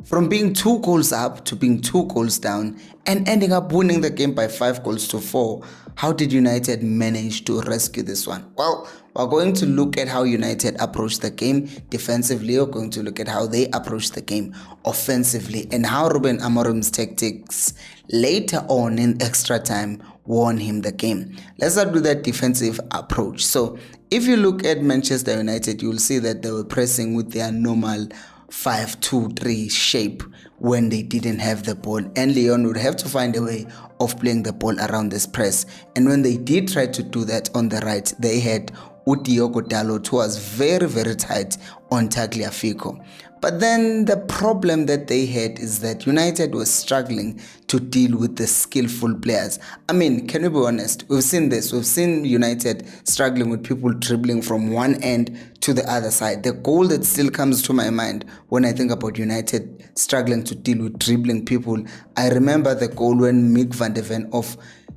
from being 2 goals up to being 2 goals down and ending up winning the game by 5 goals to 4. How did United manage to rescue this one? Well, we're going to look at how United approached the game defensively. We're going to look at how they approached the game offensively and how Ruben Amorim's tactics later on in extra time won him the game. Let's start with that defensive approach. So if you look at Manchester United, you'll see that they were pressing with their normal 5-2-3 shape when they didn't have the ball, and Lyon would have to find a way of playing the ball around this press. And when they did try to do that on the right, they had Diogo Dalot, who was very tight on Tagliafico. But then the problem that they had is that United was struggling to deal with the skillful players. I mean, can we be honest? We've seen this. We've seen United struggling with people dribbling from one end to the other side. The goal that still comes to my mind when I think about United struggling to deal with dribbling people, I remember the goal when Mick van de Ven of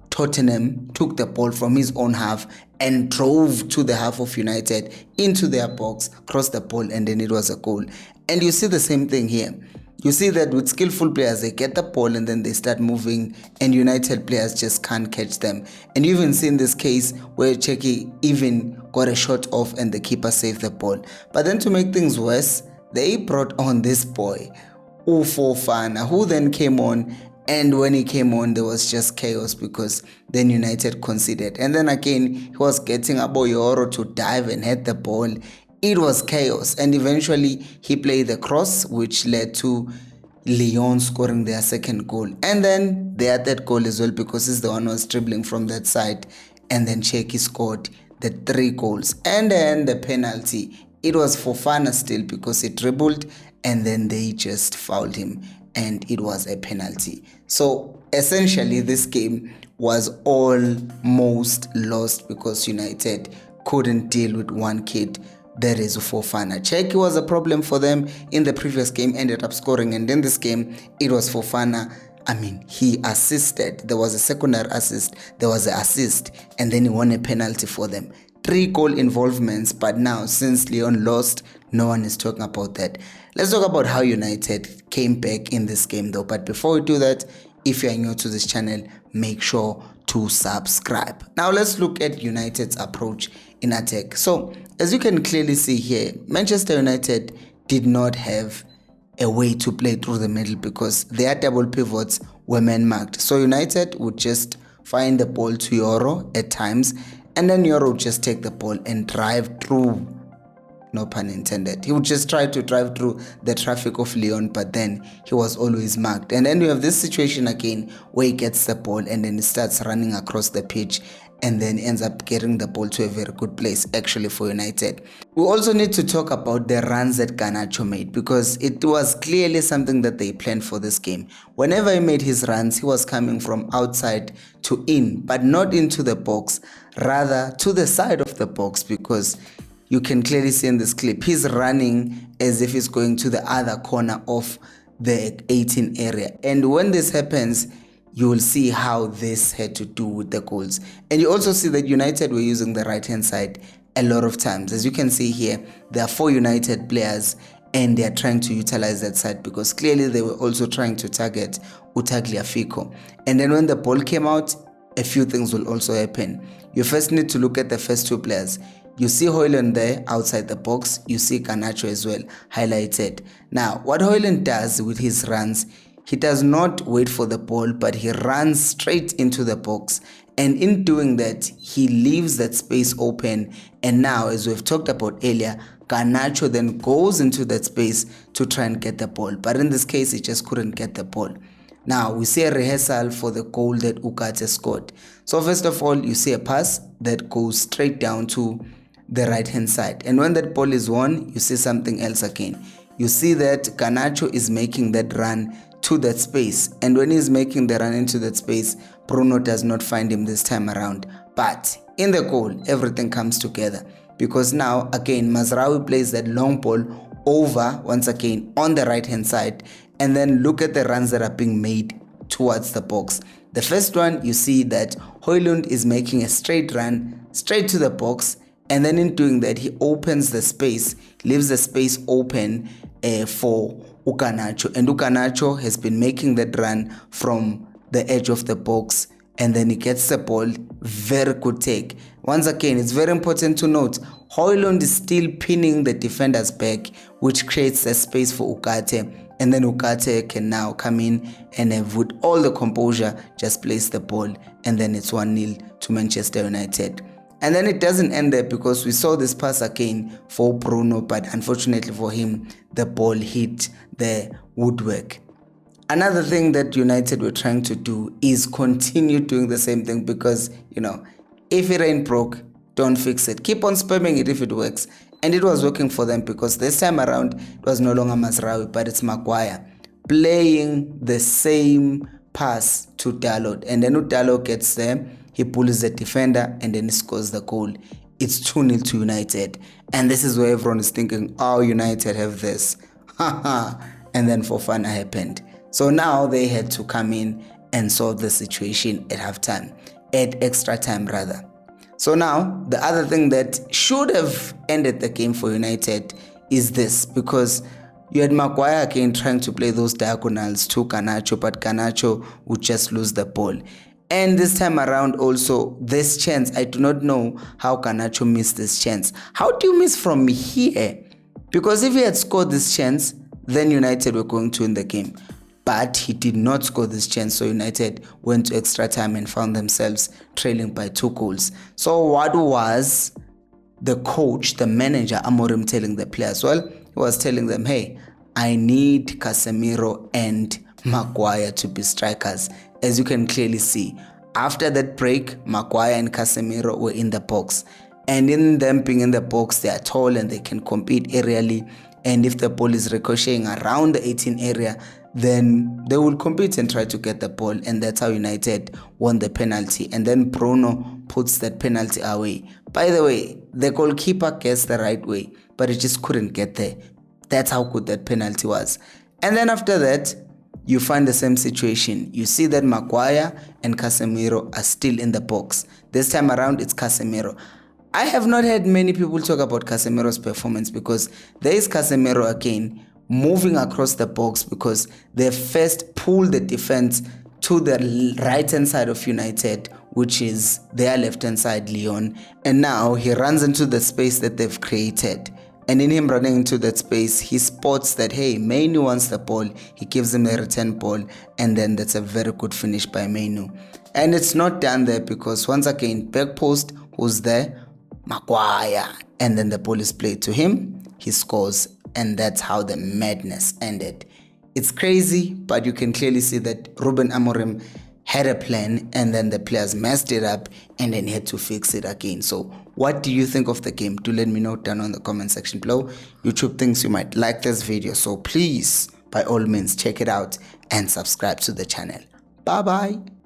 Tottenham took the ball from his own half and drove to the half of United into their box, crossed the ball, and then it was a goal. And you see the same thing here. You see that with skillful players, they get the ball and then they start moving, and United players just can't catch them. And you even see in this case where Cheki even got a shot off and the keeper saved the ball. But then to make things worse, they brought on this boy, Fofana, who then came on. And when he came on, there was just chaos because then United conceded. And then again, he was getting Aboyoro to dive and hit the ball. It was chaos. And eventually, he played the cross, which led to Lyon scoring their second goal. And then their third goal as well, because he's the one who was dribbling from that side. And then Cheki scored the 3 goals. And then the penalty. It was Fofana still because he dribbled and then they just fouled him. And it was a penalty. So essentially this game was almost lost because United couldn't deal with one kid, that is Fofana. Cheki was a problem for them in the previous game, ended up scoring, and in this game it was Fofana. I mean, he assisted. There was a secondary assist, there was an assist, and then he won a penalty for them. 3 goal involvements, but now since Lyon lost, no one is talking about that. Let's talk about how United came back in this game though. But before we do that, if you are new to this channel, make sure to subscribe. Now let's look at United's approach in attack. So as you can clearly see here, Manchester United did not have a way to play through the middle because their double pivots were man-marked. So United would just find the ball to Euro at times, and then Euro would just take the ball and drive through. No pun intended. He would just try to drive through the traffic of Lyon, but then he was always marked. And then we have this situation again where he gets the ball and then he starts running across the pitch and then ends up getting the ball to a very good place actually for United. We also need to talk about the runs that Garnacho made because it was clearly something that they planned for this game. Whenever he made his runs, he was coming from outside to in, but not into the box, rather to the side of the box, because you can clearly see in this clip, he's running as if he's going to the other corner of the 18 area. And when this happens, you will see how this had to do with the goals. And you also see that United were using the right-hand side a lot of times. As you can see here, there are 4 United players and they are trying to utilize that side because clearly they were also trying to target Tagliafico. And then when the ball came out, a few things will also happen. You first need to look at the first 2 players. You see Højlund there outside the box. You see Garnacho as well highlighted. Now, what Højlund does with his runs, he does not wait for the ball, but he runs straight into the box. And in doing that, he leaves that space open. And now, as we've talked about earlier, Garnacho then goes into that space to try and get the ball. But in this case, he just couldn't get the ball. Now, we see a rehearsal for the goal that Ugarte scored. So first of all, you see a pass that goes straight down to the right-hand side. And when that ball is won, you see something else again. You see that Garnacho is making that run to that space. And when he's making the run into that space, Bruno does not find him this time around. But in the goal, everything comes together. Because now, again, Mazraoui plays that long ball over, once again, on the right-hand side. And then look at the runs that are being made towards the box. The first one, you see that Højlund is making a straight run, straight to the box. And then in doing that, he opens the space, leaves the space open for Garnacho, and Garnacho has been making that run from the edge of the box, and then he gets the ball. Very good take. Once again, it's very important to note Højlund is still pinning the defenders back, which creates a space for Ugarte, and then Ugarte can now come in and with all the composure just place the ball, and then it's 1-0 to Manchester United. And then it doesn't end there, because we saw this pass again for Bruno, but unfortunately for him, the ball hit the woodwork. Another thing that United were trying to do is continue doing the same thing, because, if it ain't broke, don't fix it. Keep on spamming it if it works. And it was working for them, because this time around, it was no longer Mazraoui, but it's Maguire playing the same pass to Dalot. And then Dalot gets there, he pulls the defender, and then he scores the goal. It's 2-0 to United. And this is where everyone is thinking, oh, United have this. And then Fofana happened. So now they had to come in and solve the situation at halftime, at extra time rather. So now the other thing that should have ended the game for United is this, because you had Maguire again trying to play those diagonals to Garnacho, but Garnacho would just lose the ball. And this time around also, this chance, I do not know how Garnacho missed this chance. How do you miss from here? Because if he had scored this chance, then United were going to win the game. But he did not score this chance, so United went to extra time and found themselves trailing by 2 goals. So what was the coach, the manager, Amorim, telling the players? Well, he was telling them, hey, I need Casemiro and Maguire to be strikers. As you can clearly see, after that break, Maguire and Casemiro were in the box. And in them being in the box, they are tall and they can compete aerially. And if the ball is ricocheting around the 18 area, then they will compete and try to get the ball. And that's how United won the penalty. And then Bruno puts that penalty away. By the way, the goalkeeper guessed the right way, but he just couldn't get there. That's how good that penalty was. And then after that, you find the same situation. You see that Maguire and Casemiro are still in the box. This time around, it's Casemiro. I have not heard many people talk about Casemiro's performance, because there is Casemiro again moving across the box, because they first pulled the defense to the right-hand side of United, which is their left-hand side, Lyon. And now he runs into the space that they've created. And in him running into that space, he spots that, hey, Mainu wants the ball. He gives him a return ball. And then that's a very good finish by Mainu. And it's not done there, because once again, back post, who's there? Maguire. And then the ball is played to him. He scores. And that's how the madness ended. It's crazy, but you can clearly see that Ruben Amorim had a plan, and then the players messed it up and then had to fix it again. So what do you think of the game? Do let me know down in the comment section below. YouTube thinks you might like this video, so please, by all means, check it out and subscribe to the channel. Bye bye.